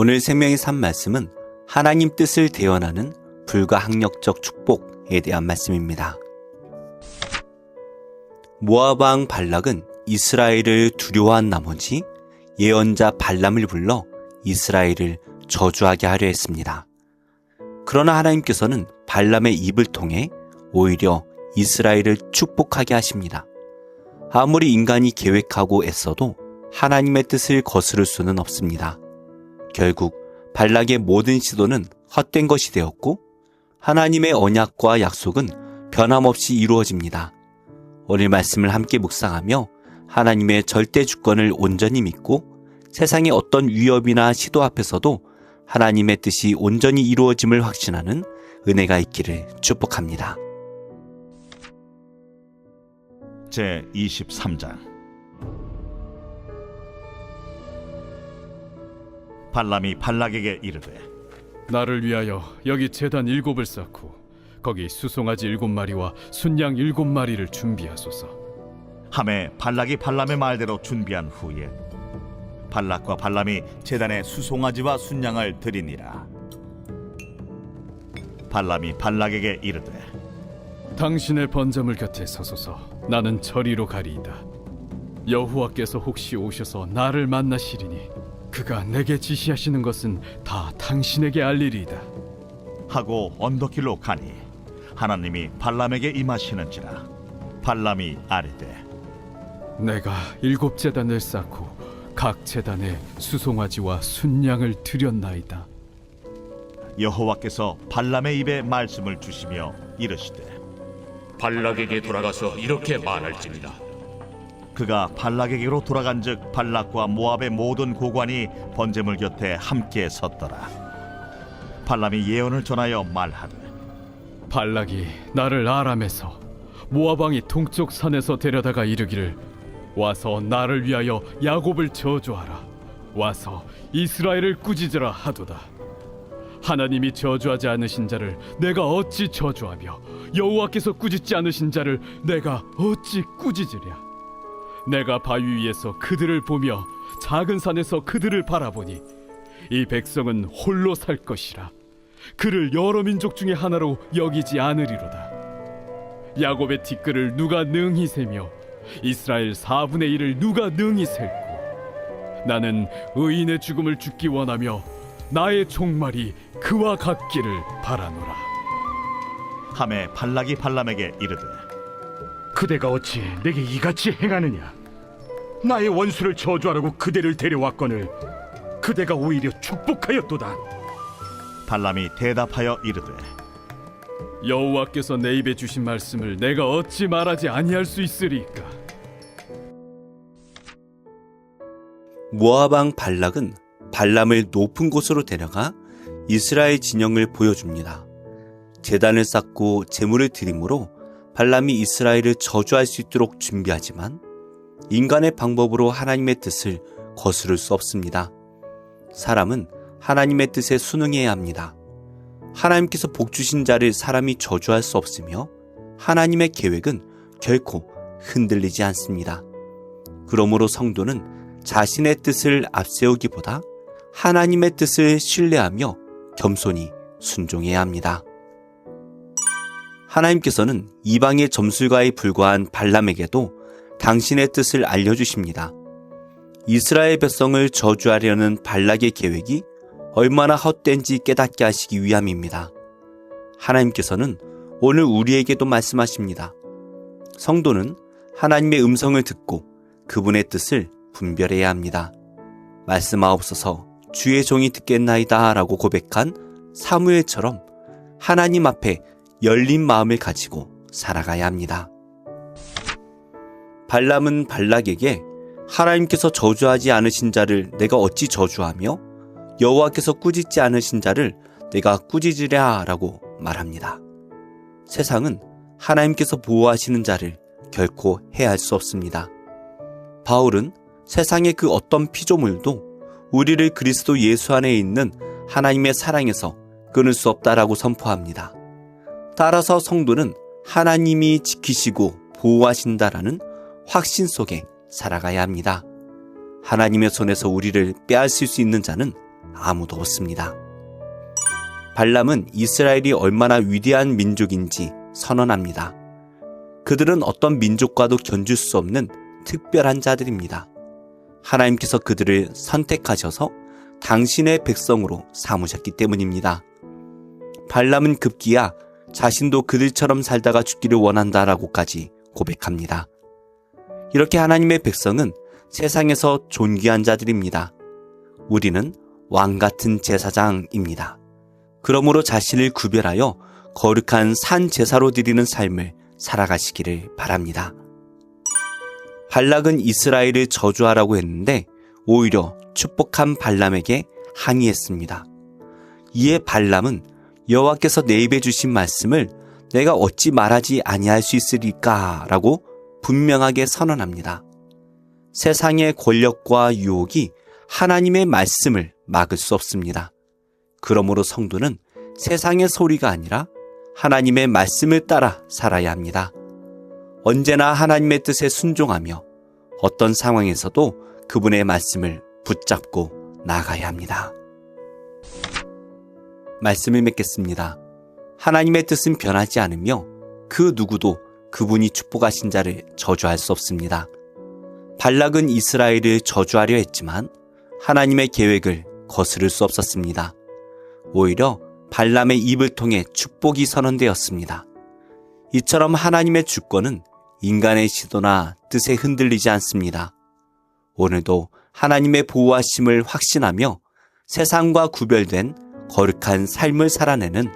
오늘 생명의 삶 말씀은 하나님 뜻을 대언하는 불가항력적 축복에 대한 말씀입니다. 모압 왕 발락은 이스라엘을 두려워한 나머지 예언자 발람을 불러 이스라엘을 저주하게 하려 했습니다. 그러나 하나님께서는 발람의 입을 통해 오히려 이스라엘을 축복하게 하십니다. 아무리 인간이 계획하고 애써도 하나님의 뜻을 거스를 수는 없습니다. 결국 발락의 모든 시도는 헛된 것이 되었고 하나님의 언약과 약속은 변함없이 이루어집니다. 오늘 말씀을 함께 묵상하며 하나님의 절대 주권을 온전히 믿고 세상의 어떤 위협이나 시도 앞에서도 하나님의 뜻이 온전히 이루어짐을 확신하는 은혜가 있기를 축복합니다. 제23장. 발람이 발락에게 이르되 나를 위하여 여기 제단 7을 쌓고 거기 수송아지 7마리와 순양 7마리를 준비하소서. 하매 발락이 발람의 말대로 준비한 후에 발락과 발람이 제단에 수송아지와 순양을 드리니라. 발람이 발락에게 이르되 당신의 번제물 곁에 서소서. 나는 저리로 가리이다. 여호와께서 혹시 오셔서 나를 만나시리니 그가 내게 지시하시는 것은 다 당신에게 알리리이다 하고 언덕길로 가니 하나님이 발람에게 임하시는지라. 발람이 아뢰되 내가 7제단을 쌓고 각 제단에 수송아지와 순양을 드렸나이다. 여호와께서 발람의 입에 말씀을 주시며 이르시되 발락에게 돌아가서 이렇게 말할지니라. 그가 발락에게로 돌아간즉 발락과 모압의 모든 고관이 번제물 곁에 함께 섰더라. 발람이 예언을 전하여 말하되 발락이 나를 아람에서 모압 왕이 동쪽 산에서 데려다가 이르기를 와서 나를 위하여 야곱을 저주하라. 와서 이스라엘을 꾸짖으라 하도다. 하나님이 저주하지 않으신 자를 내가 어찌 저주하며 여호와께서 꾸짖지 않으신 자를 내가 어찌 꾸짖으랴. 내가 바위 위에서 그들을 보며 작은 산에서 그들을 바라보니 이 백성은 홀로 살 것이라. 그를 여러 민족 중에 하나로 여기지 않으리로다. 야곱의 티끌을 누가 능히 세며 이스라엘 4분의 1을 누가 능히 셀고 나는 의인의 죽음을 죽기 원하며 나의 종말이 그와 같기를 바라노라. 하매 발락이 발람에게 이르되 그대가 어찌 내게 이같이 행하느냐. 나의 원수를 저주하라고 그대를 데려왔거늘 그대가 오히려 축복하였도다. 발람이 대답하여 이르되 여호와께서 내 입에 주신 말씀을 내가 어찌 말하지 아니할 수 있으리까. 모압 왕 발락은 발람을 높은 곳으로 데려가 이스라엘 진영을 보여줍니다. 제단을 쌓고 제물을 드림으로 발람이 이스라엘을 저주할 수 있도록 준비하지만 인간의 방법으로 하나님의 뜻을 거스를 수 없습니다. 사람은 하나님의 뜻에 순응해야 합니다. 하나님께서 복 주신 자를 사람이 저주할 수 없으며 하나님의 계획은 결코 흔들리지 않습니다. 그러므로 성도는 자신의 뜻을 앞세우기보다 하나님의 뜻을 신뢰하며 겸손히 순종해야 합니다. 하나님께서는 이방의 점술가에 불과한 발람에게도 당신의 뜻을 알려주십니다. 이스라엘 백성을 저주하려는 발락의 계획이 얼마나 헛된지 깨닫게 하시기 위함입니다. 하나님께서는 오늘 우리에게도 말씀하십니다. 성도는 하나님의 음성을 듣고 그분의 뜻을 분별해야 합니다. 말씀하옵소서 주의 종이 듣겠나이다 라고 고백한 사무엘처럼 하나님 앞에 열린 마음을 가지고 살아가야 합니다. 발람은 발락에게 하나님께서 저주하지 않으신 자를 내가 어찌 저주하며 여호와께서 꾸짖지 않으신 자를 내가 꾸짖으랴 라고 말합니다. 세상은 하나님께서 보호하시는 자를 결코 해할 수 없습니다. 바울은 세상의 그 어떤 피조물도 우리를 그리스도 예수 안에 있는 하나님의 사랑에서 끊을 수 없다라고 선포합니다. 따라서 성도는 하나님이 지키시고 보호하신다라는 확신 속에 살아가야 합니다. 하나님의 손에서 우리를 빼앗을 수 있는 자는 아무도 없습니다. 발람은 이스라엘이 얼마나 위대한 민족인지 선언합니다. 그들은 어떤 민족과도 견줄 수 없는 특별한 자들입니다. 하나님께서 그들을 선택하셔서 당신의 백성으로 삼으셨기 때문입니다. 발람은 급기야 자신도 그들처럼 살다가 죽기를 원한다라고까지 고백합니다. 이렇게 하나님의 백성은 세상에서 존귀한 자들입니다. 우리는 왕 같은 제사장입니다. 그러므로 자신을 구별하여 거룩한 산 제사로 드리는 삶을 살아가시기를 바랍니다. 발락은 이스라엘을 저주하라고 했는데 오히려 축복한 발람에게 항의했습니다. 이에 발람은 여호와께서 내 입에 주신 말씀을 내가 어찌 말하지 아니할 수 있으리까 라고 분명하게 선언합니다. 세상의 권력과 유혹이 하나님의 말씀을 막을 수 없습니다. 그러므로 성도는 세상의 소리가 아니라 하나님의 말씀을 따라 살아야 합니다. 언제나 하나님의 뜻에 순종하며 어떤 상황에서도 그분의 말씀을 붙잡고 나가야 합니다. 말씀을 맺겠습니다. 하나님의 뜻은 변하지 않으며 그 누구도 그분이 축복하신 자를 저주할 수 없습니다. 발락은 이스라엘을 저주하려 했지만 하나님의 계획을 거스를 수 없었습니다. 오히려 발람의 입을 통해 축복이 선언되었습니다. 이처럼 하나님의 주권은 인간의 시도나 뜻에 흔들리지 않습니다. 오늘도 하나님의 보호하심을 확신하며 세상과 구별된 거룩한 삶을 살아내는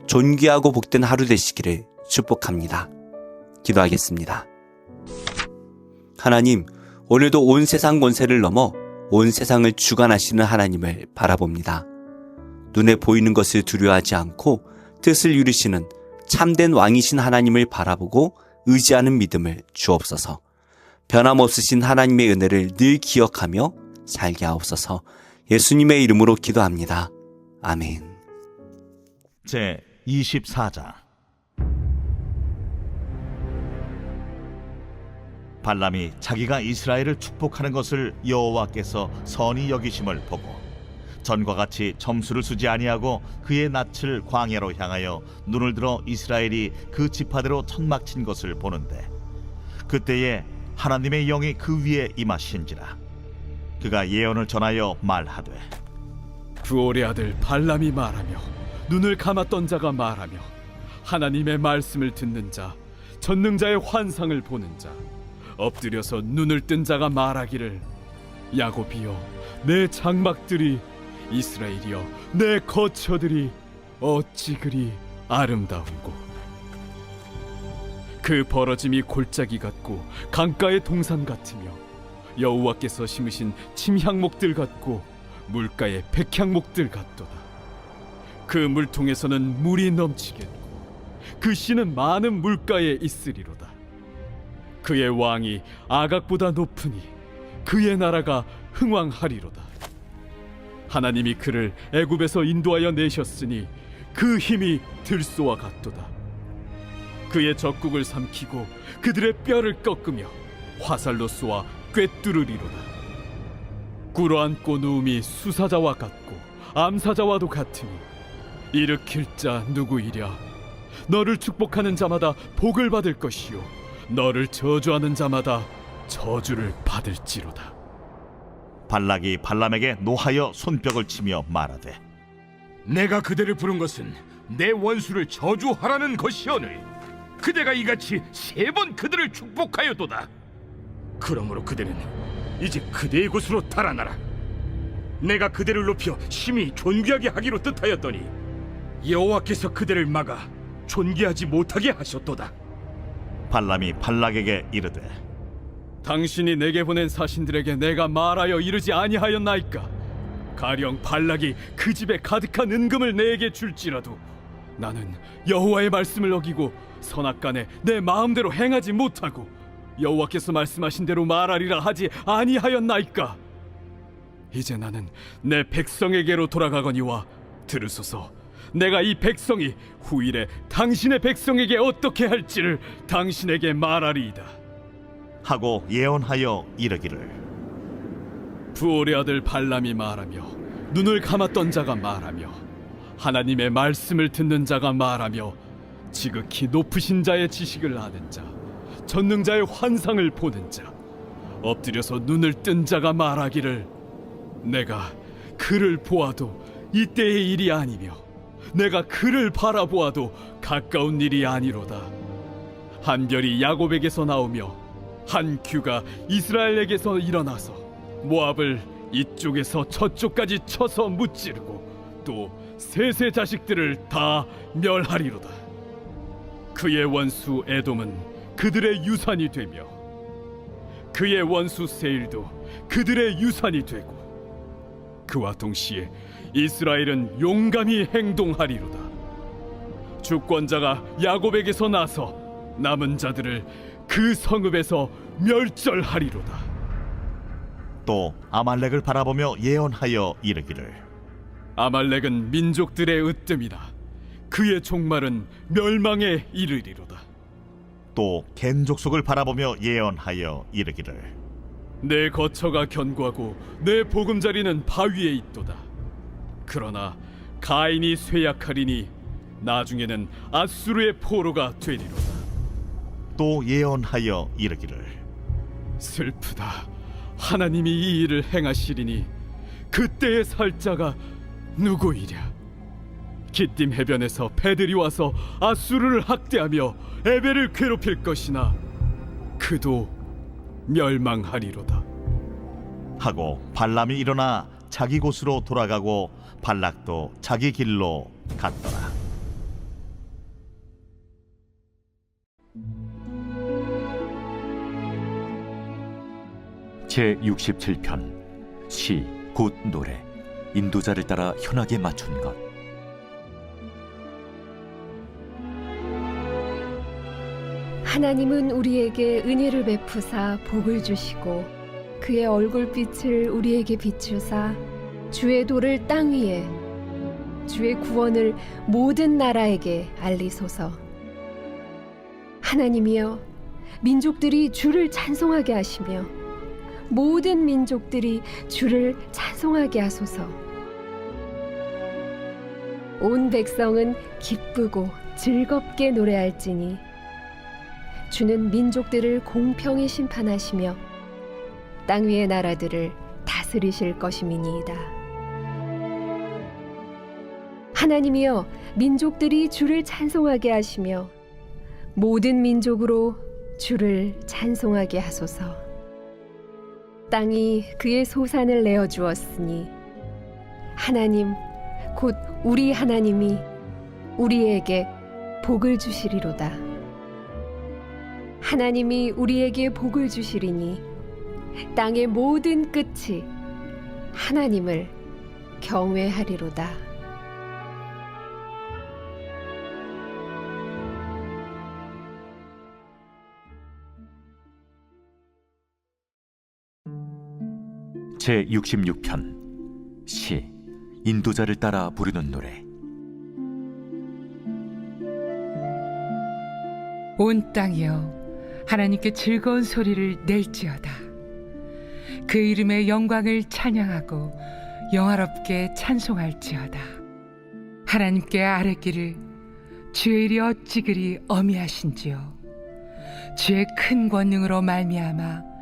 존귀하고 복된 하루 되시기를 축복합니다. 기도하겠습니다. 하나님, 오늘도 온 세상 권세를 넘어 온 세상을 주관하시는 하나님을 바라봅니다. 눈에 보이는 것을 두려워하지 않고 뜻을 이루시는 참된 왕이신 하나님을 바라보고 의지하는 믿음을 주옵소서. 변함없으신 하나님의 은혜를 늘 기억하며 살게 하옵소서. 예수님의 이름으로 기도합니다. 아멘. 제 24장. 발람이 자기가 이스라엘을 축복하는 것을 여호와께서 선히 여기심을 보고 전과 같이 점수를 쓰지 아니하고 그의 낯을 광야로 향하여 눈을 들어 이스라엘이 그 지파대로 천막 친 것을 보는데 그때에 하나님의 영이 그 위에 임하신지라. 그가 예언을 전하여 말하되 부올의 아들 발람이 말하며 눈을 감았던 자가 말하며 하나님의 말씀을 듣는 자 전능자의 환상을 보는 자 엎드려서 눈을 뜬 자가 말하기를 야곱이여 내 장막들이 이스라엘이여 내 거처들이 어찌 그리 아름다운고 그 벌어짐이 골짜기 같고 강가의 동산 같으며 여호와께서 심으신 침향목들 같고 물가의 백향목들 같도다. 그 물통에서는 물이 넘치겠고 그 씨는 많은 물가에 있으리로다. 그의 왕이 아각보다 높으니 그의 나라가 흥왕하리로다. 하나님이 그를 애굽에서 인도하여 내셨으니 그 힘이 들소와 같도다. 그의 적국을 삼키고 그들의 뼈를 꺾으며 화살로 쏘아 꿰뚫으리로다. 꿇어앉고 누움이 수사자와 같고 암사자와도 같으니 일으킬 자 누구이랴. 너를 축복하는 자마다 복을 받을 것이요 너를 저주하는 자마다 저주를 받을지로다. 발락이 발람에게 노하여 손뼉을 치며 말하되 내가 그대를 부른 것은 내 원수를 저주하라는 것이오늘 그대가 이같이 3번 그들을 축복하였도다. 그러므로 그대는 이제 그대의 곳으로 달아나라. 내가 그대를 높여 심히 존귀하게 하기로 뜻하였더니 여호와께서 그대를 막아 존귀하지 못하게 하셨도다. 발람이 발락에게 이르되 당신이 내게 보낸 사신들에게 내가 말하여 이르지 아니하였나이까. 가령 발락이 그 집에 가득한 은금을 내게 줄지라도 나는 여호와의 말씀을 어기고 선악간에 내 마음대로 행하지 못하고 여호와께서 말씀하신 대로 말하리라 하지 아니하였나이까. 이제 나는 내 백성에게로 돌아가거니와 들으소서. 내가 이 백성이 후일에 당신의 백성에게 어떻게 할지를 당신에게 말하리이다. 하고 예언하여 이르기를 부올의 아들 발람이 말하며 눈을 감았던 자가 말하며 하나님의 말씀을 듣는 자가 말하며 지극히 높으신 자의 지식을 아는 자, 전능자의 환상을 보는 자, 엎드려서 눈을 뜬 자가 말하기를 내가 그를 보아도 이때의 일이 아니며 내가 그를 바라보아도 가까운 일이 아니로다. 한 별이 야곱에게서 나오며 한 규가 이스라엘에게서 일어나서 모압을 이쪽에서 저쪽까지 쳐서 무찌르고 또 셋의 자식들을 다 멸하리로다. 그의 원수 에돔은 그들의 유산이 되며 그의 원수 세일도 그들의 유산이 되고 그와 동시에 이스라엘은 용감히 행동하리로다. 주권자가 야곱에게서 나서 남은 자들을 그 성읍에서 멸절하리로다. 또 아말렉을 바라보며 예언하여 이르기를 아말렉은 민족들의 으뜸이나 그의 종말은 멸망에 이르리로다. 또 겐 족속을 바라보며 예언하여 이르기를 내 거처가 견고하고 내 보금자리는 바위에 있도다. 그러나 가인이 쇠약하리니 나중에는 아수르의 포로가 되리로다. 또 예언하여 이르기를 슬프다. 하나님이 이 일을 행하시리니 그때의 살자가 누구이랴. 기띔 해변에서 배들이 와서 아수르를 학대하며 에벨을 괴롭힐 것이나 그도 멸망하리로다. 하고 발람이 일어나 자기 곳으로 돌아가고 발락도 자기 길로 갔더라. 제67편 시 곧 노래 인도자를 따라 현악에 맞춘 것. 하나님은 우리에게 은혜를 베푸사 복을 주시고 그의 얼굴빛을 우리에게 비추사 주의 도를 땅 위에 주의 구원을 모든 나라에게 알리소서. 하나님이여, 민족들이 주를 찬송하게 하시며 모든 민족들이 주를 찬송하게 하소서. 온 백성은 기쁘고 즐겁게 노래할지니 주는 민족들을 공평히 심판하시며 땅 위의 나라들을 다스리실 것임이니이다. 하나님이여, 민족들이 주를 찬송하게 하시며 모든 민족으로 주를 찬송하게 하소서. 땅이 그의 소산을 내어 주었으니 하나님 곧 우리 하나님이 우리에게 복을 주시리로다. 하나님이 우리에게 복을 주시리니 땅의 모든 끝이 하나님을 경외하리로다. 제66편 시 인도자를 따라 부르는 노래. 온 땅이여, 하나님께 즐거운 소리를 낼지어다. 그 이름의 영광을 찬양하고 영화롭게 찬송할지어다. 하나님께 아뢰기를 주의 일이 어찌 그리 어미하신지요. 주의 큰 권능으로 말미암아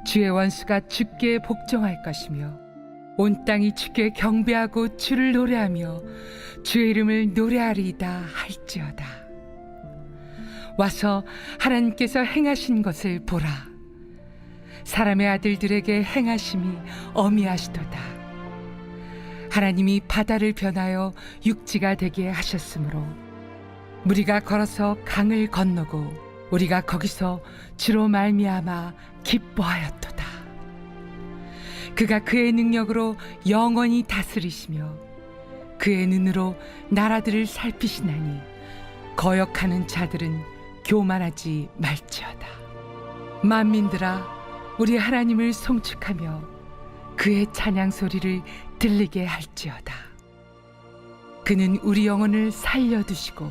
주의 원수가 주께 복종할 것이며 온 땅이 주께 경배하고 주를 노래하며 주의 이름을 노래하리이다 할지어다. 와서 하나님께서 행하신 것을 보라. 사람의 아들들에게 행하심이 어미하시도다. 하나님이 바다를 변하여 육지가 되게 하셨으므로 우리가 걸어서 강을 건너고 우리가 거기서 주로 말미암아 기뻐하였도다. 그가 그의 능력으로 영원히 다스리시며 그의 눈으로 나라들을 살피시나니 거역하는 자들은 교만하지 말지어다. 만민들아, 우리 하나님을 송축하며 그의 찬양 소리를 들리게 할지어다. 그는 우리 영혼을 살려두시고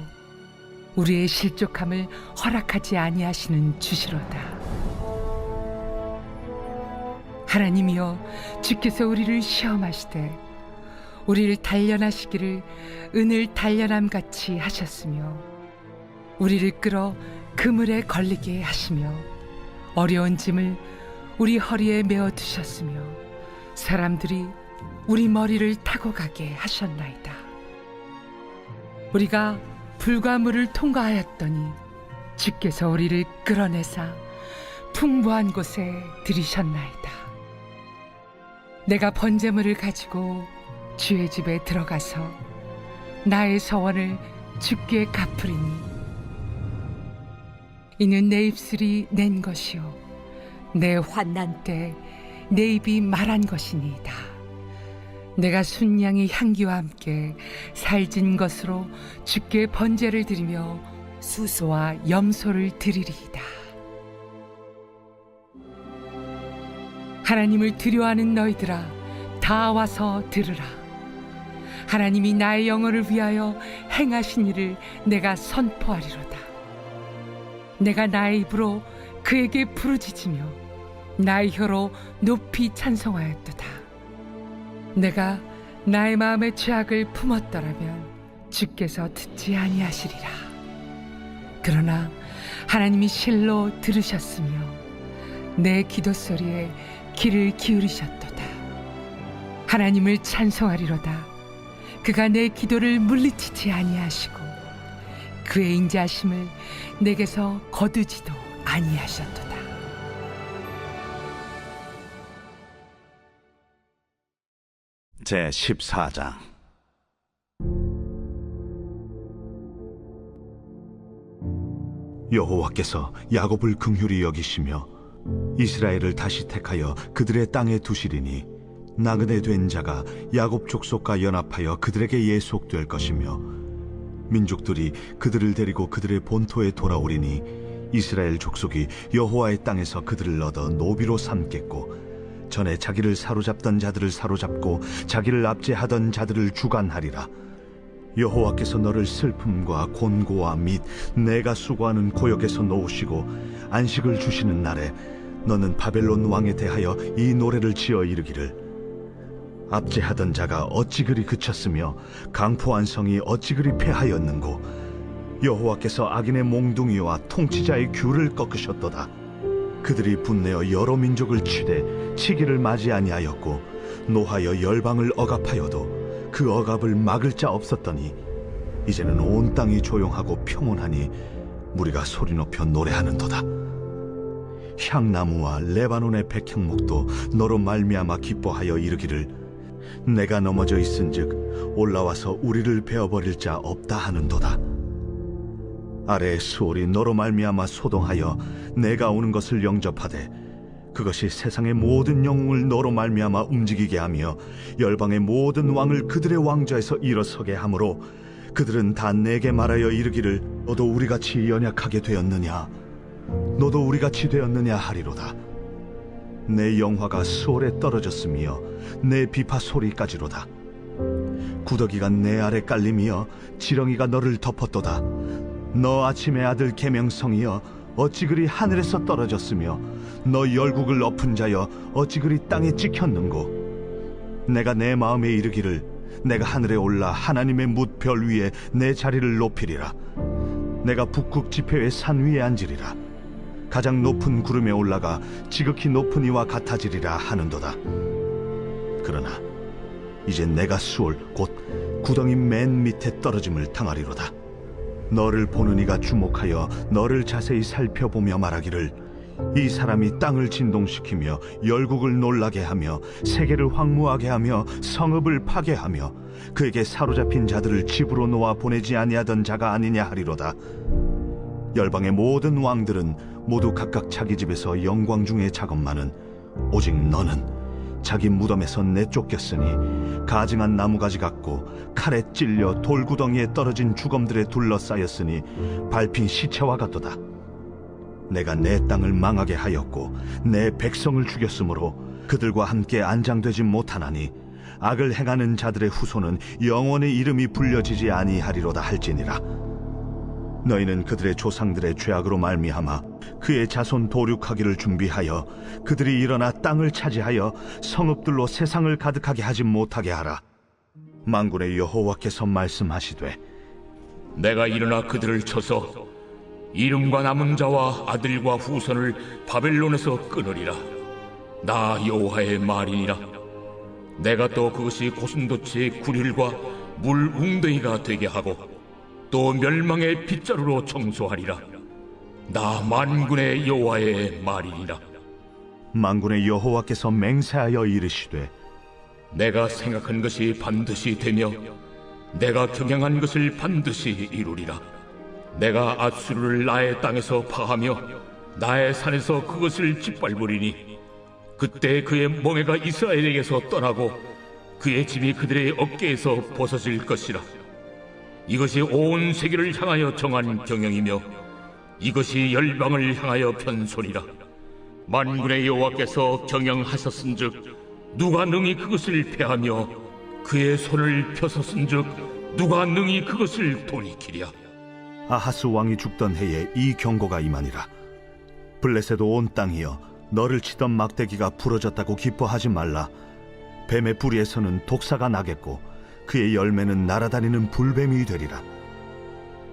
우리의 실족함을 허락하지 아니하시는 주시로다. 하나님이여, 주께서 우리를 시험하시되 우리를 단련하시기를 은을 단련함 같이 하셨으며 우리를 끌어 그물에 걸리게 하시며 어려운 짐을 우리 허리에 메어 두셨으며 사람들이 우리 머리를 타고 가게 하셨나이다. 우리가 불과 물을 통과하였더니 주께서 우리를 끌어내사 풍부한 곳에 들이셨나이다. 내가 번제물을 가지고 주의 집에 들어가서 나의 서원을 주께 갚으리니 이는 내 입술이 낸 것이요 내 환난 때 내 입이 말한 것이니이다. 내가 순양의 향기와 함께 살진 것으로 주께 번제를 드리며 수소와 염소를 드리리이다. 하나님을 두려워하는 너희들아 다 와서 들으라. 하나님이 나의 영혼을 위하여 행하신 일을 내가 선포하리로다. 내가 나의 입으로 그에게 부르짖으며 나의 혀로 높이 찬송하였도다. 내가 나의 마음의 죄악을 품었더라면 주께서 듣지 아니하시리라. 그러나 하나님이 실로 들으셨으며 내 기도 소리에 귀를 기울이셨도다. 하나님을 찬송하리로다. 그가 내 기도를 물리치지 아니하시고 그의 인자하심을 내게서 거두지도 아니하셨도다. 제 14장. 여호와께서 야곱을 긍휼히 여기시며 이스라엘을 다시 택하여 그들의 땅에 두시리니 나그네 된 자가 야곱 족속과 연합하여 그들에게 예속될 것이며 민족들이 그들을 데리고 그들의 본토에 돌아오리니 이스라엘 족속이 여호와의 땅에서 그들을 얻어 노비로 삼겠고 전에 자기를 사로잡던 자들을 사로잡고 자기를 압제하던 자들을 주관하리라. 여호와께서 너를 슬픔과 곤고와 및 내가 수고하는 고역에서 놓으시고 안식을 주시는 날에 너는 바벨론 왕에 대하여 이 노래를 지어 이르기를 압제하던 자가 어찌 그리 그쳤으며 강포한 성이 어찌 그리 패하였는고 여호와께서 악인의 몽둥이와 통치자의 귤을 꺾으셨도다. 그들이 분내어 여러 민족을 치되 치기를 맞이 아니하였고 노하여 열방을 억압하여도 그 억압을 막을 자 없었더니 이제는 온 땅이 조용하고 평온하니 무리가 소리 높여 노래하는도다. 향나무와 레바논의 백향목도 너로 말미암아 기뻐하여 이르기를 내가 넘어져 있은즉 올라와서 우리를 베어버릴 자 없다 하는도다. 아래의 수월이 너로 말미암아 소동하여 내가 오는 것을 영접하되 그것이 세상의 모든 영웅을 너로 말미암아 움직이게 하며 열방의 모든 왕을 그들의 왕좌에서 일어서게 하므로 그들은 다 내게 말하여 이르기를 너도 우리같이 연약하게 되었느냐 너도 우리같이 되었느냐 하리로다. 내 영화가 수월에 떨어졌으며 내 비파 소리까지로다. 구더기가 내 아래 깔림이여 지렁이가 너를 덮었도다. 너 아침의 아들 계명성이여 어찌 그리 하늘에서 떨어졌으며 너 열국을 엎은 자여 어찌 그리 땅에 찍혔는고 내가 내 마음에 이르기를 내가 하늘에 올라 하나님의 뭇별 위에 내 자리를 높이리라. 내가 북극 지폐의 산 위에 앉으리라. 가장 높은 구름에 올라가 지극히 높은 이와 같아지리라 하는도다. 그러나 이제 내가 수월 곧 구덩이 맨 밑에 떨어짐을 당하리로다. 너를 보는 이가 주목하여 너를 자세히 살펴보며 말하기를 이 사람이 땅을 진동시키며 열국을 놀라게 하며 세계를 황무하게 하며 성읍을 파괴하며 그에게 사로잡힌 자들을 집으로 놓아 보내지 아니하던 자가 아니냐 하리로다. 열방의 모든 왕들은 모두 각각 자기 집에서 영광 중에 작업만은 오직 너는 자기 무덤에서 내쫓겼으니 가증한 나무가지 같고 칼에 찔려 돌구덩이에 떨어진 주검들에 둘러싸였으니 밟힌 시체와 같도다. 내가 내 땅을 망하게 하였고 내 백성을 죽였으므로 그들과 함께 안장되지 못하나니 악을 행하는 자들의 후손은 영원의 이름이 불려지지 아니하리로다 할지니라. 너희는 그들의 조상들의 죄악으로 말미암아 그의 자손 도륙하기를 준비하여 그들이 일어나 땅을 차지하여 성읍들로 세상을 가득하게 하지 못하게 하라. 만군의 여호와께서 말씀하시되 내가 일어나 그들을 쳐서 이름과 남은 자와 아들과 후손을 바벨론에서 끊으리라. 나 여호와의 말이니라. 내가 또 그것이 고슴도치의 구릴과 물 웅덩이가 되게 하고 또 멸망의 빗자루로 청소하리라. 나 만군의 여호와의 말이니라. 만군의 여호와께서 맹세하여 이르시되 내가 생각한 것이 반드시 되며 내가 경영한 것을 반드시 이루리라. 내가 앗수르를 나의 땅에서 파하며 나의 산에서 그것을 짓밟으리니 그때 그의 멍에가 이스라엘에게서 떠나고 그의 집이 그들의 어깨에서 벗어질 것이라. 이것이 온 세계를 향하여 정한 경영이며 이것이 열방을 향하여 편손이라. 만군의 여호와께서 경영하셨은즉 누가 능히 그것을 패하며 그의 손을 펴섰은즉 누가 능히 그것을 돌이키랴. 아하스 왕이 죽던 해에 이 경고가 임하니라. 블레셋 온 땅이여 너를 치던 막대기가 부러졌다고 기뻐하지 말라. 뱀의 뿌리에서는 독사가 나겠고 그의 열매는 날아다니는 불뱀이 되리라.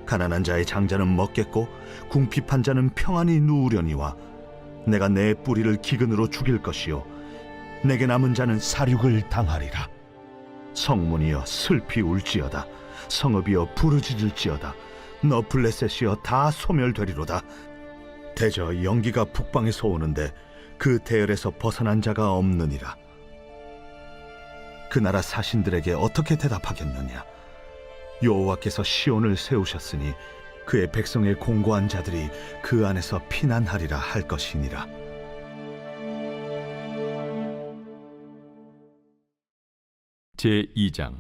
가난한 자의 장자는 먹겠고 궁핍한 자는 평안히 누우려니와 내가 내 뿌리를 기근으로 죽일 것이요 내게 남은 자는 사륙을 당하리라. 성문이여 슬피 울지어다. 성읍이여 부르짖을지어다. 너 블레셋이여 다 소멸되리로다. 대저 연기가 북방에서 오는데 그 대열에서 벗어난 자가 없느니라. 그 나라 사신들에게 어떻게 대답하겠느냐. 여호와께서 시온을 세우셨으니 그의 백성의 공고한 자들이 그 안에서 피난하리라 할 것이니라. 제2장.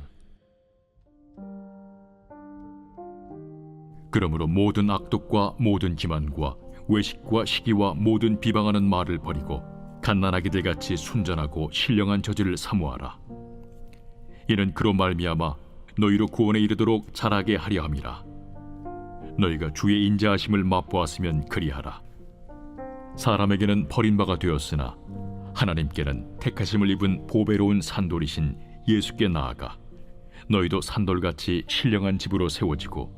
그러므로 모든 악독과 모든 기만과 외식과 시기와 모든 비방하는 말을 버리고 갓난아기들 같이 순전하고 신령한 저지를 사모하라. 이는 그로 말미암아 너희로 구원에 이르도록 자라게 하려 함이라. 너희가 주의 인자하심을 맛보았으면 그리하라. 사람에게는 버림바가 되었으나 하나님께는 택하심을 입은 보배로운 산돌이신 예수께 나아가 너희도 산돌같이 신령한 집으로 세워지고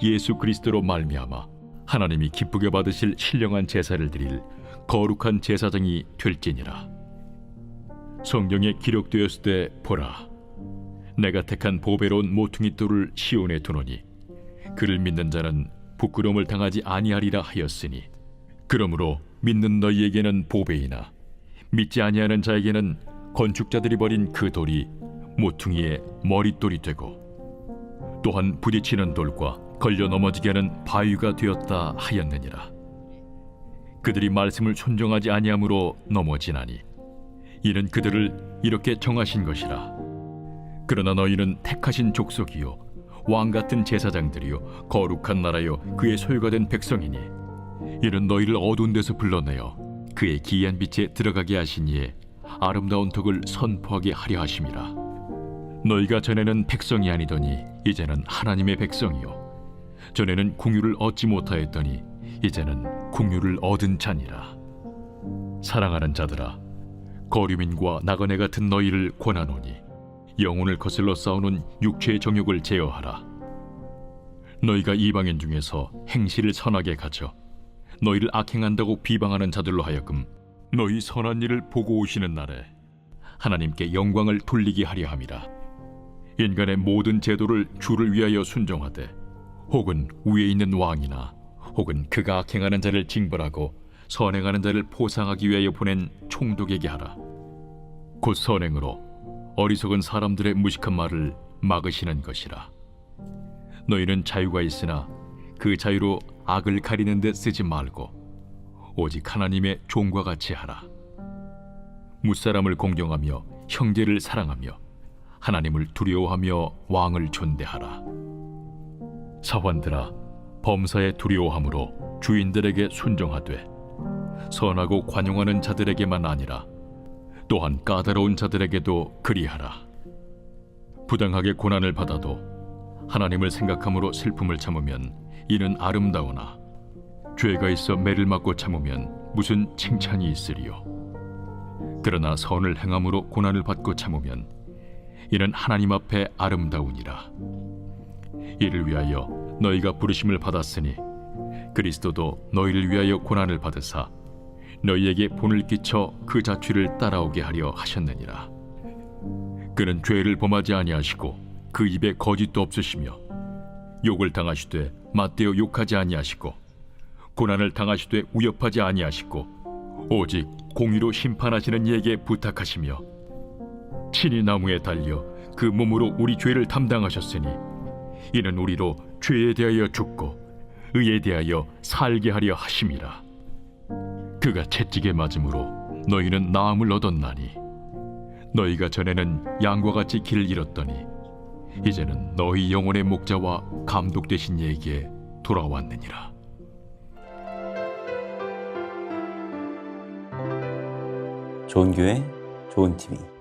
예수 그리스도로 말미암아 하나님이 기쁘게 받으실 신령한 제사를 드릴 거룩한 제사장이 될지니라. 성경에 기록되었을 때 보라, 내가 택한 보배로운 모퉁이 돌을 시온에 두노니 그를 믿는 자는 부끄러움을 당하지 아니하리라 하였으니, 그러므로 믿는 너희에게는 보배이나 믿지 아니하는 자에게는 건축자들이 버린 그 돌이 모퉁이의 머릿돌이 되고 또한 부딪히는 돌과 걸려 넘어지게 하는 바위가 되었다 하였느니라. 그들이 말씀을 순종하지 아니함으로 넘어지나니 이는 그들을 이렇게 정하신 것이라. 그러나 너희는 택하신 족속이요 왕같은 제사장들이요 거룩한 나라요 그의 소유가 된 백성이니 이는 너희를 어두운 데서 불러내어 그의 기이한 빛에 들어가게 하신 이에 아름다운 덕을 선포하게 하려 하심이라. 너희가 전에는 백성이 아니더니 이제는 하나님의 백성이요 전에는 궁유를 얻지 못하였더니 이제는 궁유를 얻은 자니라. 사랑하는 자들아, 거류민과 나그네 같은 너희를 권하노니 영혼을 거슬러 싸우는 육체의 정욕을 제어하라. 너희가 이방인 중에서 행실을 선하게 가져 너희를 악행한다고 비방하는 자들로 하여금 너희 선한 일을 보고 오시는 날에 하나님께 영광을 돌리게 하려 함이라. 인간의 모든 제도를 주를 위하여 순종하되 혹은 위에 있는 왕이나 혹은 그가 악행하는 자를 징벌하고 선행하는 자를 보상하기 위하여 보낸 총독에게 하라. 곧 선행으로 어리석은 사람들의 무식한 말을 막으시는 것이라. 너희는 자유가 있으나 그 자유로 악을 가리는 데 쓰지 말고 오직 하나님의 종과 같이 하라. 무사람을 공경하며 형제를 사랑하며 하나님을 두려워하며 왕을 존대하라. 사환들아, 범사에 두려워함으로 주인들에게 순종하되 선하고 관용하는 자들에게만 아니라 또한 까다로운 자들에게도 그리하라. 부당하게 고난을 받아도 하나님을 생각함으로 슬픔을 참으면 이는 아름다우나 죄가 있어 매를 맞고 참으면 무슨 칭찬이 있으리요. 그러나 선을 행함으로 고난을 받고 참으면 이는 하나님 앞에 아름다우니라. 이를 위하여 너희가 부르심을 받았으니 그리스도도 너희를 위하여 고난을 받으사 너희에게 본을 끼쳐 그 자취를 따라오게 하려 하셨느니라. 그는 죄를 범하지 아니하시고 그 입에 거짓도 없으시며 욕을 당하시되 맞대어 욕하지 아니하시고 고난을 당하시되 위협하지 아니하시고 오직 공의로 심판하시는 이에게 부탁하시며 친히 나무에 달려 그 몸으로 우리 죄를 담당하셨으니 이는 우리로 죄에 대하여 죽고 의에 대하여 살게 하려 하심이라. 그가 채찍에 맞음으로 너희는 나음을 얻었나니 너희가 전에는 양과 같이 길을 잃었더니 이제는 너희 영혼의 목자와 감독 되신 이에게 돌아왔느니라. 좋은 교회, 좋은 TV.